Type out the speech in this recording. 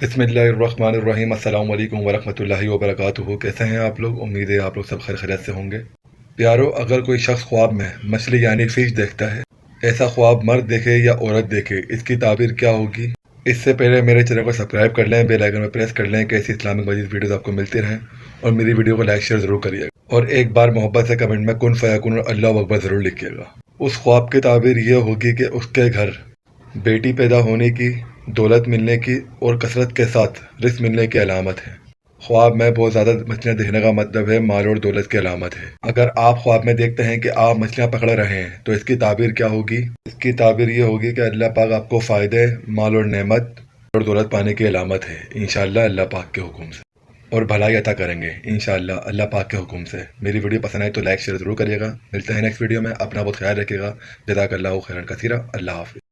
बिस्मिल्लाहिर्रहमानिर्रहीम। अस्सलाम वालेकुम वरहमतुल्लाहि वबरकातुहू। कैसे हैं आप लोग? उम्मीद है आप लोग सब खैर खैरियत से होंगे। प्यारो, अगर कोई शख्स ख्वाब में मछली यानी फिश देखता है, ऐसा ख्वाब मर्द देखे या औरत देखे, इसकी ताबीर क्या होगी? इससे पहले मेरे चैनल को सब्सक्राइब कर लें, बेल आइकन में प्रेस कर लें कि ऐसी इस्लामिक मजीद वीडियोस आपको मिलती रहें, और मेरी वीडियो को लाइक शेयर ज़रूर करिएगा, और एक बार मोहब्बत से कमेंट में कुन फयाकुन और अल्लाह अकबर ज़रूर लिखिएगा। उस ख्वाब की ताबीर ये होगी कि उसके घर बेटी पैदा होने की, दौलत मिलने की और कसरत के साथ रिस्क मिलने की अलामत है। ख्वाब में बहुत ज़्यादा मछलियाँ देखने का मतलब है माल और दौलत की अलामत है। अगर आप ख्वाब में देखते हैं कि आप मछलियाँ पकड़ रहे हैं, तो इसकी ताबीर क्या होगी? इसकी ताबीर ये होगी कि अल्लाह पाक आपको फ़ायदे, माल और नेमत और दौलत पाने की अलामत है, इंशाअल्लाह अल्लाह पाक के हुक्म से, और भलाई अता करेंगे इंशाअल्लाह अल्लाह पाक के हुक्म से। मेरी वीडियो पसंद आए तो लाइक शेयर ज़रूर करिएगा। मिलते हैं नेक्स्ट वीडियो में। अपना बहुत ख्याल रखिएगा। जज़ाकल्लाहु खैरन कसीरा। अल्लाह हाफ़िज़।